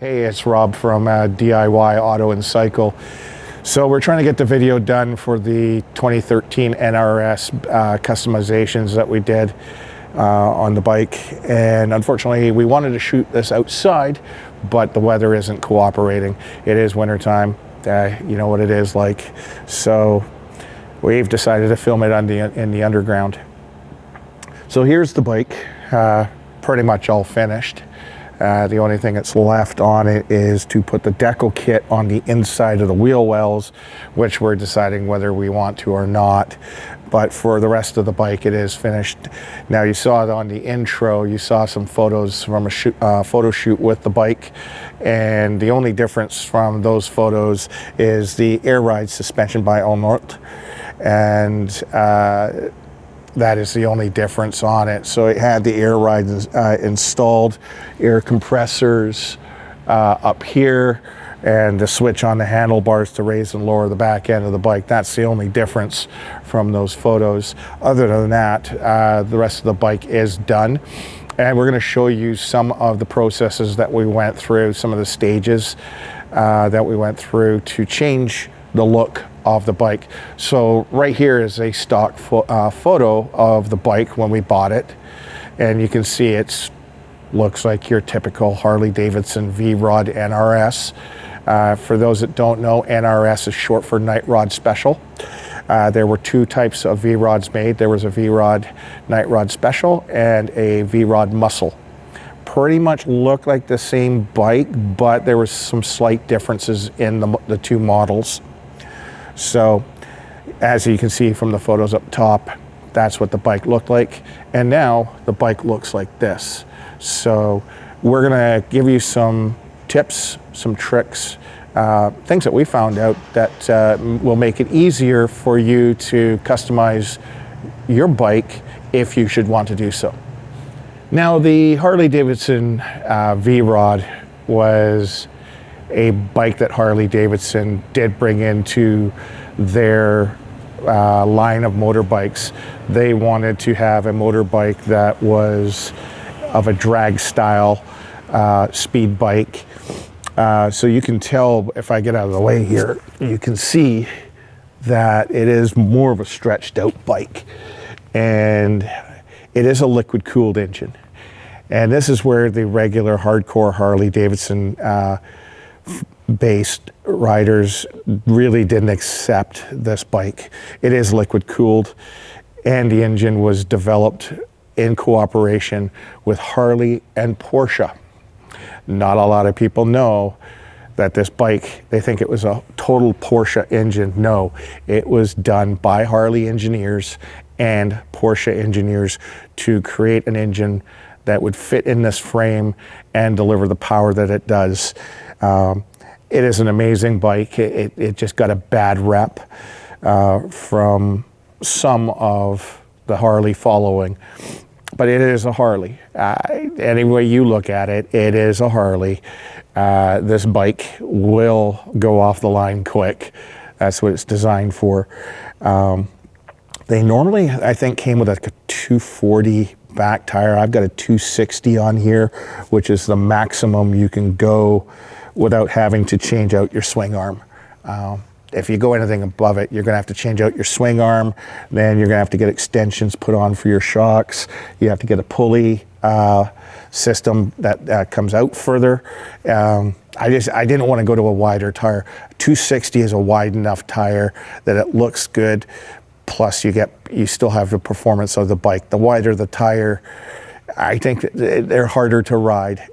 Hey, it's Rob from DIY Auto and Cycle. So we're trying to get the video done for the 2013 NRS customizations that we did on the bike. And unfortunately, we wanted to shoot this outside, but the weather isn't cooperating. It is wintertime. You know what it is like. So we've decided to film it in the underground. So here's the bike, pretty much all finished. The only thing that's left on it is to put the decal kit on the inside of the wheel wells, which we're deciding whether we want to or not. But for the rest of the bike, it is finished. Now, you saw it on the intro, you saw some photos from a photo shoot with the bike. And the only difference from those photos is the air ride suspension by Allnorth. And that is the only difference on it. So it had the air ride installed, air compressors up here, and the switch on the handlebars to raise and lower the back end of the bike. That's the only difference from those photos. Other than that, the rest of the bike is done. And we're gonna show you some of the processes that we went through, some of the stages that we went through to change the look of the bike. So right here is a stock photo of the bike when we bought it, and you can see it looks like your typical Harley-Davidson V-Rod NRS. For those that don't know, NRS is short for Night Rod Special. There were two types of V-Rods made. There was a V-Rod Night Rod Special and a V-Rod Muscle. Pretty much looked like the same bike, but there were some slight differences in the two models. So as you can see from the photos up top, that's what the bike looked like. And now the bike looks like this. So we're gonna give you some tips, some tricks, things that we found out that will make it easier for you to customize your bike if you should want to do so. Now, the Harley-Davidson V-Rod was a bike that Harley-Davidson did bring into their line of motorbikes. They wanted to have a motorbike that was of a drag style speed bike. So you can tell, if I get out of the way here, you can see that it is more of a stretched out bike. And it is a liquid cooled engine. And this is where the regular hardcore Harley-Davidson based riders really didn't accept this bike. It is liquid cooled, and the engine was developed in cooperation with Harley and Porsche. Not a lot of people know that this bike, they think it was a total Porsche engine. No, it was done by Harley engineers and Porsche engineers to create an engine that would fit in this frame and deliver the power that it does. It is an amazing bike. It just got a bad rep from some of the Harley following, but it is a Harley. Any way you look at it, it is a Harley. This bike will go off the line quick. That's what it's designed for. They normally, I think, came with a 240 back tire. I've got a 260 on here, which is the maximum you can go without having to change out your swing arm. If you go anything above it, you're gonna have to change out your swing arm, then you're gonna have to get extensions put on for your shocks. You have to get a pulley system that comes out further. I didn't wanna go to a wider tire. 260 is a wide enough tire that it looks good, plus you still have the performance of the bike. The wider the tire, I think they're harder to ride.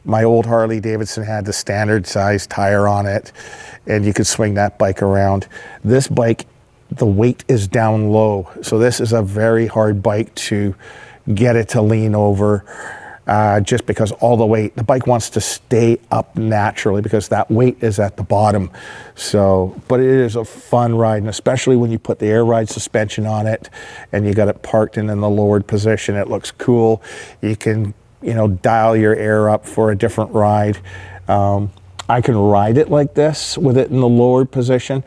My old Harley-Davidson had the standard size tire on it, and you could swing that bike around. This bike, the weight is down low, so this is a very hard bike to get it to lean over, just because all the weight, the bike wants to stay up naturally because that weight is at the bottom. So, but it is a fun ride, and especially when you put the air ride suspension on it and you got it parked in the lowered position, it looks cool. You can, dial your air up for a different ride. I can ride it like this with it in the lowered position.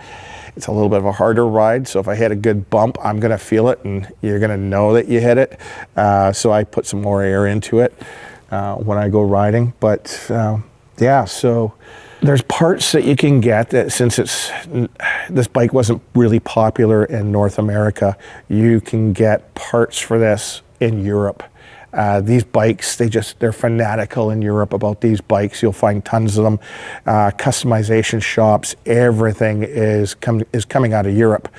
It's a little bit of a harder ride, so if I hit a good bump, I'm gonna feel it and you're gonna know that you hit it. So I put some more air into it when I go riding, but Yeah, so there's parts that you can get that, since this bike wasn't really popular in North America, you can get parts for this in Europe. These bikes, they're fanatical in Europe about these bikes. You'll find tons of them. Customization shops, everything is coming out of Europe.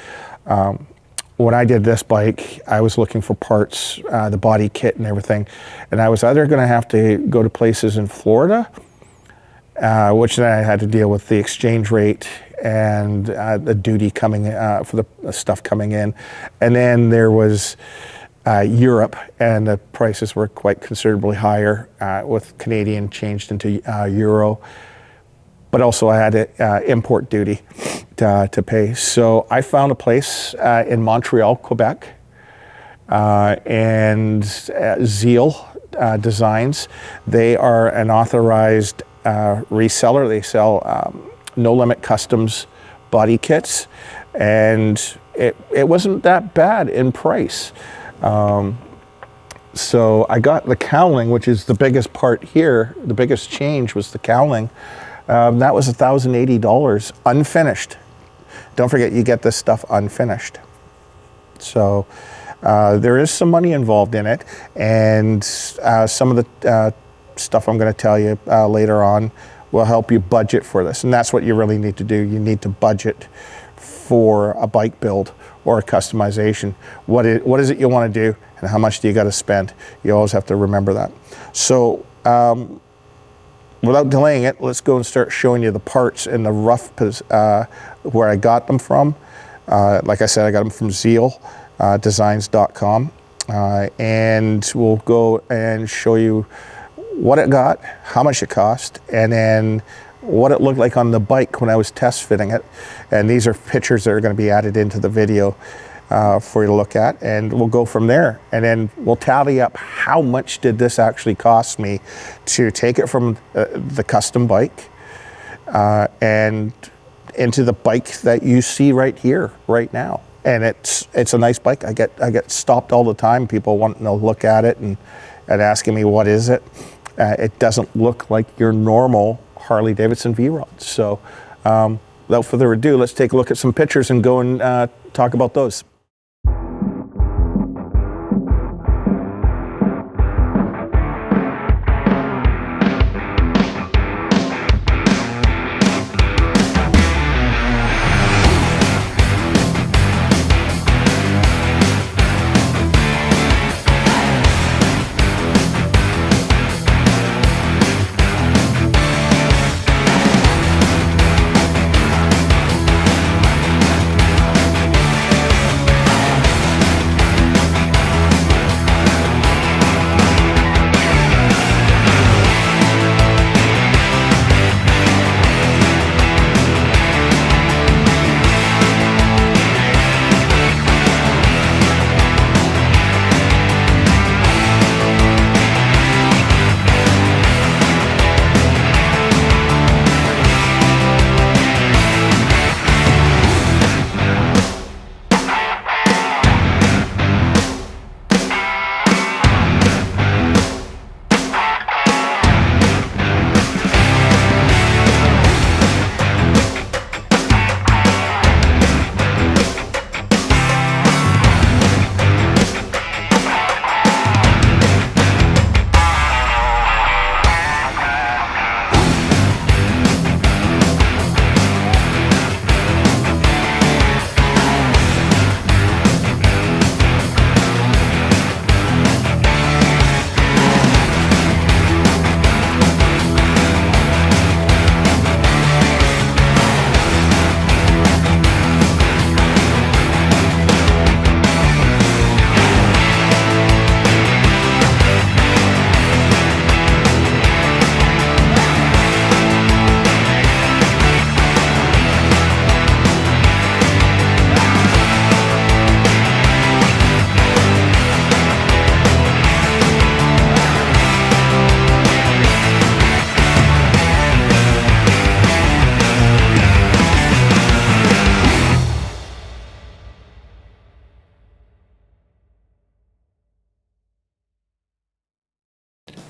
When I did this bike, I was looking for parts, the body kit and everything, and I was either going to have to go to places in Florida, which then I had to deal with the exchange rate and the duty coming for the stuff coming in, and then there was Europe, and the prices were quite considerably higher with Canadian changed into euro, but also I had import duty to pay. So I found a place in Montreal, Quebec, and Zeal Designs. They are an authorized reseller. They sell No Limit Customs body kits, and it wasn't that bad in price. So I got the cowling, which is the biggest part here. The biggest change was the cowling. That was $1,080 unfinished. Don't forget, you get this stuff unfinished. So there is some money involved in it, and some of the stuff I'm going to tell you later on will help you budget for this. And that's what you really need to do. You need to budget for a bike build or a customization. What is it you want to do, and how much do you got to spend? You always have to remember that. So without delaying it, let's go and start showing you the parts and the rough where I got them from. Like I said, I got them from Zeal Designs.com, and we'll go and show you what it got, how much it cost, and then what it looked like on the bike when I was test fitting it. And these are pictures that are going to be added into the video for you to look at, and we'll go from there. And then we'll tally up how much did this actually cost me to take it from the custom bike and into the bike that you see right here, right now. And it's a nice bike. I get stopped all the time, people wanting to look at it and asking me, what is it? It doesn't look like your normal Harley-Davidson V-Rod. So without further ado, let's take a look at some pictures and go and talk about those.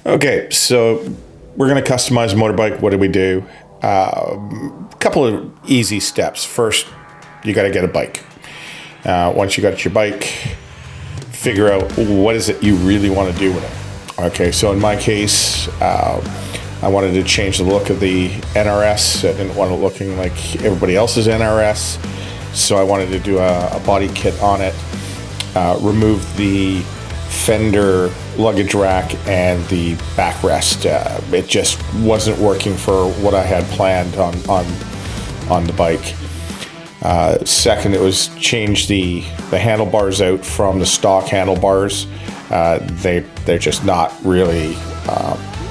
Okay, so we're going to customize a motorbike. What do we do? A couple of easy steps. First, you got to get a bike. Once you got your bike, figure out what is it you really want to do with it. Okay, so in my case, I wanted to change the look of the NRS. I didn't want it looking like everybody else's NRS, so I wanted to do a body kit on it, remove the fender luggage rack and the backrest. It just wasn't working for what I had planned on the bike. Second, it was change the handlebars out from the stock handlebars. They're just not really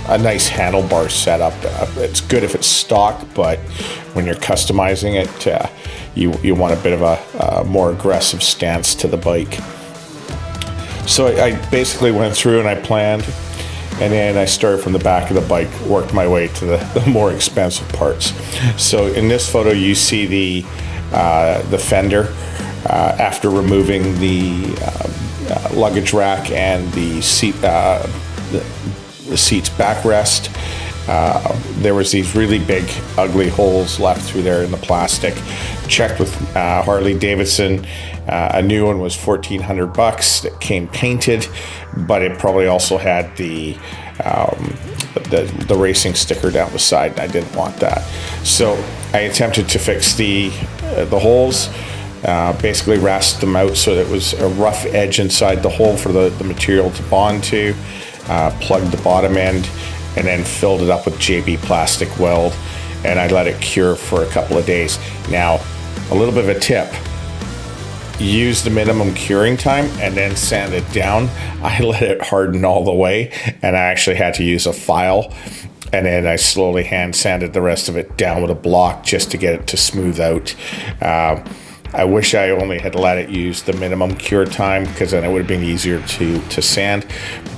a nice handlebar setup. It's good if it's stock, but when you're customizing it, you want a bit of a more aggressive stance to the bike. So I basically went through and I planned, and then I started from the back of the bike, worked my way to the more expensive parts. So in this photo, you see the fender after removing the luggage rack and the seat's backrest. There was these really big, ugly holes left through there in the plastic. Checked with Harley-Davidson. A new one was $1,400. It came painted, but it probably also had the racing sticker down the side, and I didn't want that. So I attempted to fix the holes. Basically rasped them out so that it was a rough edge inside the hole for the material to bond to. Plugged the bottom end, and then filled it up with JB plastic weld, and I let it cure for a couple of days. Now, a little bit of a tip: use the minimum curing time and then sand it down. I let it harden all the way, and I actually had to use a file, and then I slowly hand sanded the rest of it down with a block just to get it to smooth out. I wish I only had let it use the minimum cure time, because then it would have been easier to sand,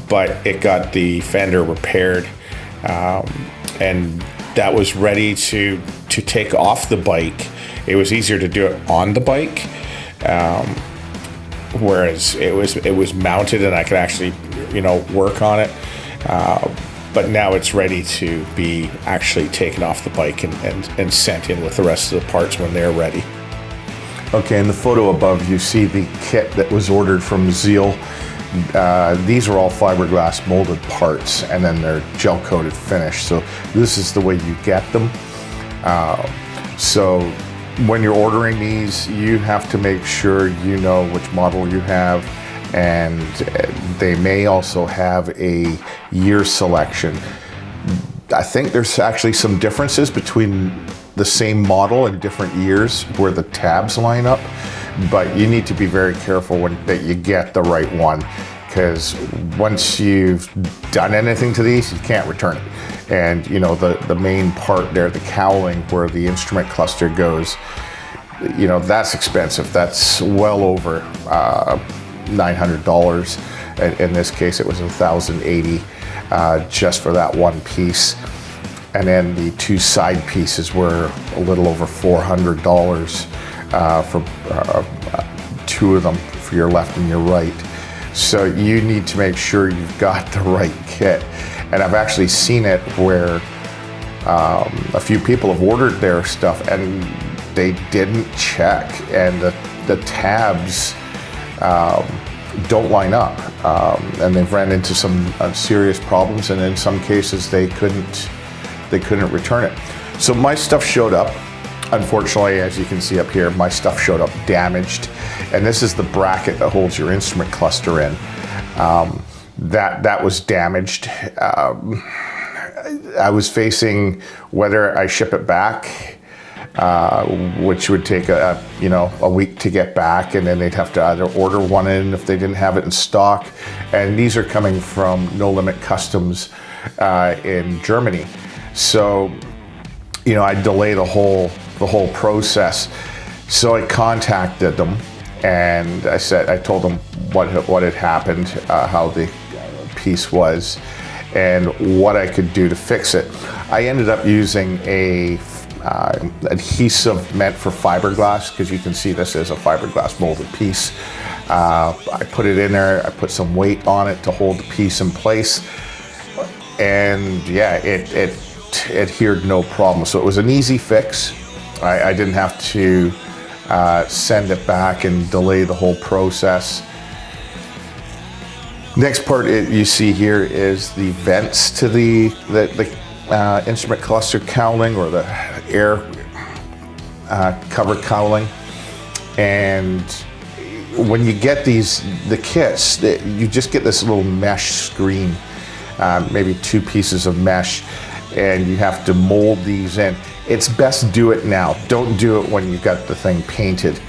but it got the fender repaired, and that was ready to take off the bike. It was easier to do it on the bike, whereas it was mounted and I could actually, work on it. But now it's ready to be actually taken off the bike and sent in with the rest of the parts when they're ready. Okay, in the photo above, you see the kit that was ordered from Zeal. These are all fiberglass molded parts, and then they're gel coated finish. So this is the way you get them. So when you're ordering these, you have to make sure you know which model you have, and they may also have a year selection. I think there's actually some differences between the same model in different years where the tabs line up, but you need to be very careful that you get the right one, because once you've done anything to these, you can't return it. And the main part there, the cowling where the instrument cluster goes, that's expensive. That's well over $900. In this case, it was $1,080 just for that one piece. And then the two side pieces were a little over $400 for two of them, for your left and your right. So you need to make sure you've got the right kit. And I've actually seen it where a few people have ordered their stuff and they didn't check, and the tabs don't line up, and they've ran into some serious problems, and in some cases they couldn't return it. So my stuff showed up. Unfortunately, as you can see up here, my stuff showed up damaged, and this is the bracket that holds your instrument cluster in. That was damaged. I was facing whether I ship it back, which would take a week to get back, and then they'd have to either order one in if they didn't have it in stock. And these are coming from No Limit Customs in Germany. So, I delay the whole process. So I contacted them, and I told them what had happened, how the piece was, and what I could do to fix it. I ended up using a adhesive meant for fiberglass, because you can see this is a fiberglass molded piece. I put it in there, I put some weight on it to hold the piece in place, and yeah, it adhered no problem. So it was an easy fix. I didn't have to send it back and delay the whole process. Next part you see here is the vents to the instrument cluster cowling, or the air cover cowling. And when you get the kits, you just get this little mesh screen, maybe 2 pieces of mesh, and you have to mold these in. It's best do it now. Don't do it when you've got the thing painted.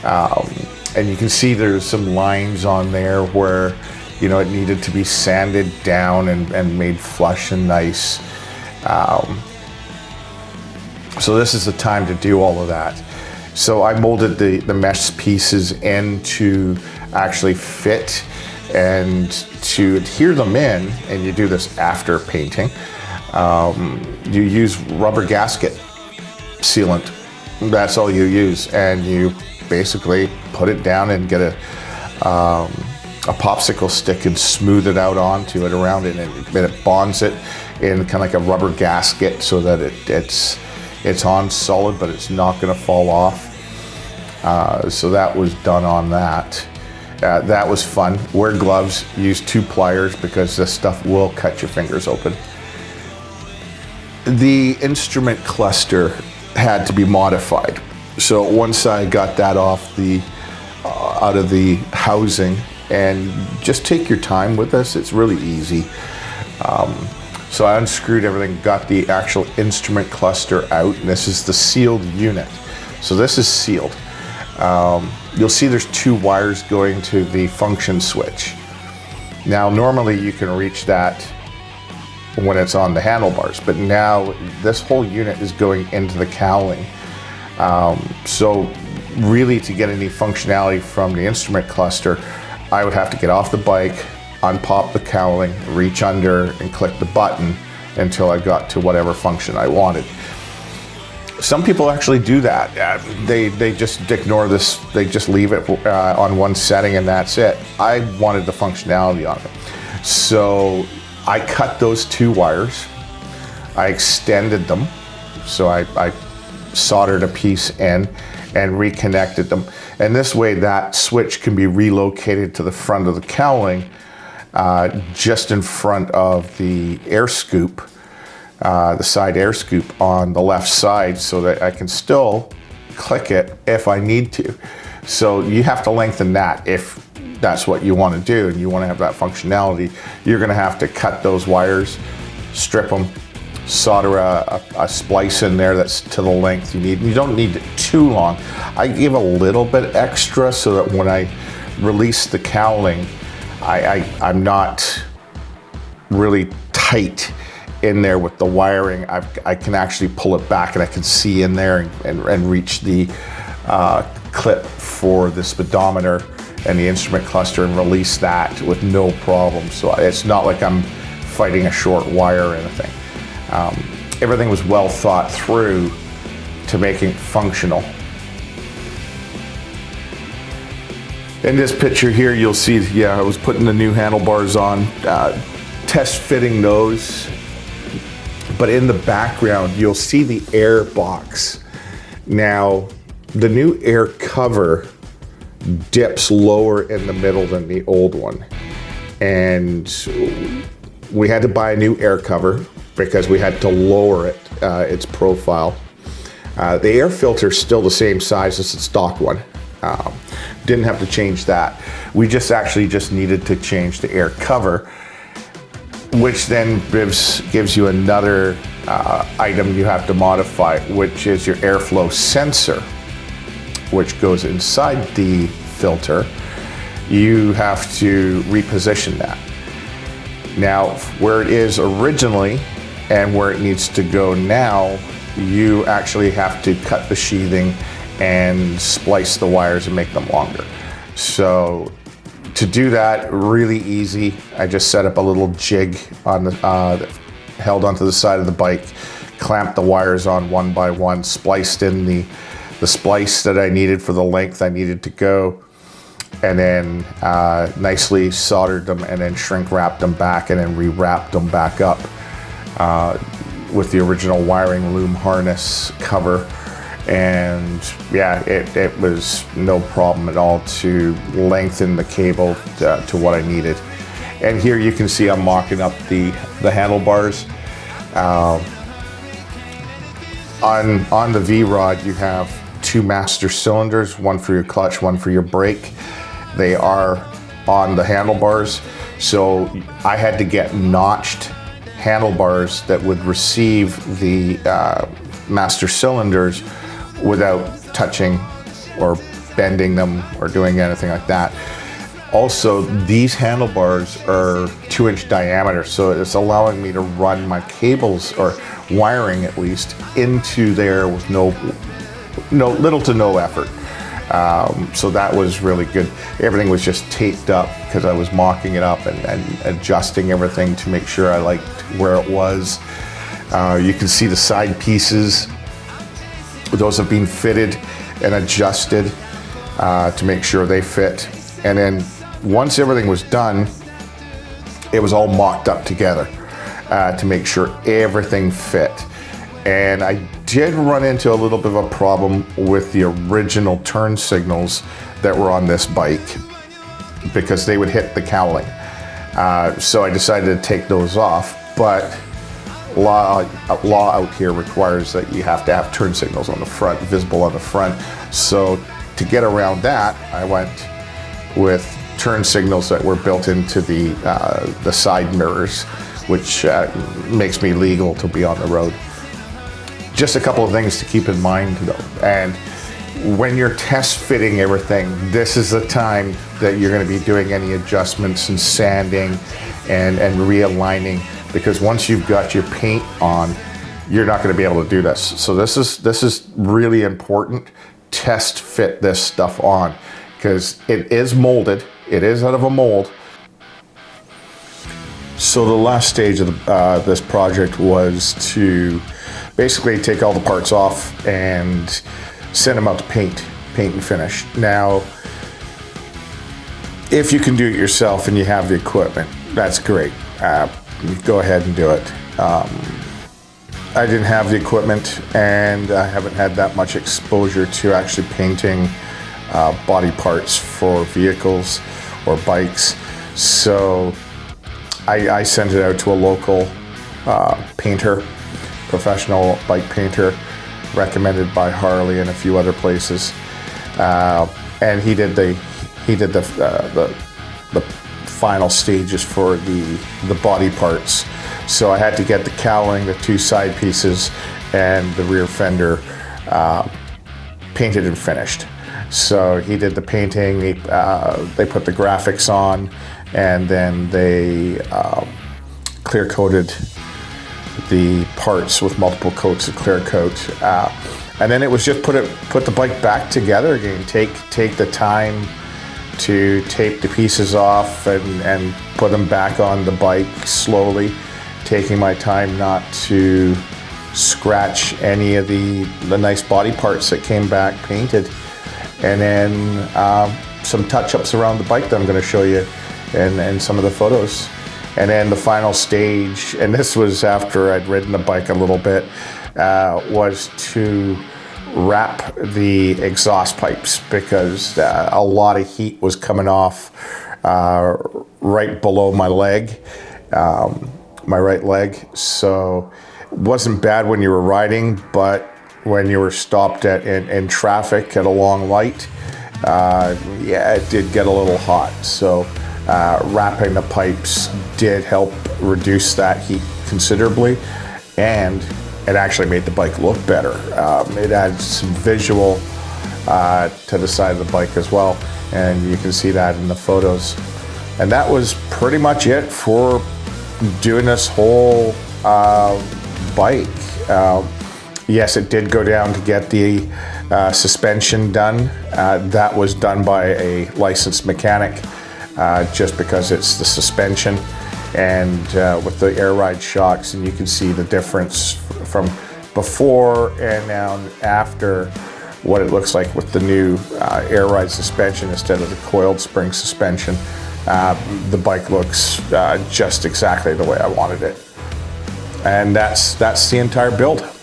And you can see there's some lines on there where, you know, it needed to be sanded down and made flush and nice. So this is the time to do all of that. So I molded the mesh pieces in to actually fit and to adhere them in, and you do this after painting. You use rubber gasket sealant. That's all you use, and you basically put it down and get a popsicle stick and smooth it out onto it around it, and it bonds it in kind of like a rubber gasket so that it's on solid, but it's not going to fall off. So that was done on that. That was fun. Wear gloves, use 2 pliers because this stuff will cut your fingers open. The instrument cluster had to be modified. So once I got that off out of the housing, and just take your time with this, it's really easy. So I unscrewed everything, got the actual instrument cluster out, and this is the sealed unit. So this is sealed. You'll see there's 2 wires going to the function switch. Now normally you can reach that when it's on the handlebars, but now this whole unit is going into the cowling. So really, to get any functionality from the instrument cluster, I would have to get off the bike, unpop the cowling, reach under and click the button until I got to whatever function I wanted. Some people actually do that. They just ignore this. They just leave it on one setting and that's it. I wanted the functionality on it. So I cut those 2 wires. I extended them. So I soldered a piece in and reconnected them. And this way that switch can be relocated to the front of the cowling, just in front of the air scoop, the side air scoop on the left side, so that I can still click it if I need to. So you have to lengthen that if that's what you want to do and you want to have that functionality. You're going to have to cut those wires, strip them, solder a splice in there that's to the length you need. You don't need it too long. I give a little bit extra so that when I release the cowling, I'm not really tight in there with the wiring. I can actually pull it back and I can see in there and reach the clip for the speedometer and the instrument cluster and release that with no problem. So it's not like I'm fighting a short wire or anything. Everything was well thought through to make it functional. In this picture here, you'll see, yeah, I was putting the new handlebars on, test fitting those. But in the background, you'll see the air box. Now, the new air cover dips lower in the middle than the old one. And we had to buy a new air cover because we had to lower it, its profile. The air filter is still the same size as the stock one. Didn't have to change that. We just needed to change the air cover, which then gives you another item you have to modify, which is your airflow sensor, which goes inside the filter. You have to reposition that. Now, where it is originally and where it needs to go now, you actually have to cut the sheathing and splice the wires and make them longer. So to do that, really easy. I just set up a little jig on the held onto the side of the bike, clamped the wires on one by one, spliced in the splice that I needed for the length I needed to go, and then nicely soldered them and then shrink wrapped them back and then rewrapped them back up with the original wiring loom harness cover. And yeah, it was no problem at all to lengthen the cable to what I needed. And here you can see I'm mocking up the handlebars. On the V-Rod, you have 2 master cylinders, one for your clutch, one for your brake. They are on the handlebars, so I had to get notched handlebars that would receive the master cylinders without touching or bending them or doing anything like that. Also, these handlebars are 2-inch diameter, so it's allowing me to run my cables, or wiring at least, into there with little to no effort. So that was really good. Everything was just taped up because I was mocking it up and adjusting everything to make sure I liked where it was. You can see the side pieces. Those have been fitted and adjusted to make sure they fit. And then once everything was done, it was all mocked up together to make sure everything fit. And I did run into a little bit of a problem with the original turn signals that were on this bike because they would hit the cowling. So I decided to take those off, but law out here requires that you have to have turn signals on the front, visible on the front. So to get around that, I went with turn signals that were built into the side mirrors, which makes me legal to be on the road. Just a couple of things to keep in mind though, and when you're test fitting everything, this is the time that you're going to be doing any adjustments and sanding and realigning, because once you've got your paint on, you're not going to be able to do this. So this is really important. Test fit this stuff on, because it is molded. It is out of a mold. So the last stage of this project was to basically take all the parts off and send them out to paint and finish. Now, if you can do it yourself and you have the equipment, that's great. Go ahead and do it. I didn't have the equipment, and I haven't had that much exposure to actually painting body parts for vehicles or bikes. So I sent it out to a local painter, professional bike painter, recommended by Harley and a few other places, and he did the final stages for the body parts. So I had to get the cowling, the 2 side pieces, and the rear fender painted and finished. So he did the painting. They put the graphics on, and then they clear coated the parts with multiple coats of clear coat, and then it was just put the bike back together again. Take the time to tape the pieces off and put them back on the bike slowly, taking my time not to scratch any of the nice body parts that came back painted, and then some touch-ups around the bike that I'm going to show you in some of the photos. And then the final stage, and this was after I'd ridden the bike a little bit, was to wrap the exhaust pipes, because a lot of heat was coming off right below my leg, my right leg. So it wasn't bad when you were riding, but when you were stopped in traffic at a long light, yeah, it did get a little hot. So wrapping the pipes did help reduce that heat considerably, and it actually made the bike look better. It adds some visual to the side of the bike as well, and you can see that in the photos. And that was pretty much it for doing this whole bike. Yes, it did go down to get the suspension done. That was done by a licensed mechanic, just because it's the suspension and with the air ride shocks, and you can see the difference from before and now after, what it looks like with the new air ride suspension instead of the coiled spring suspension. The bike looks just exactly the way I wanted it. And that's the entire build.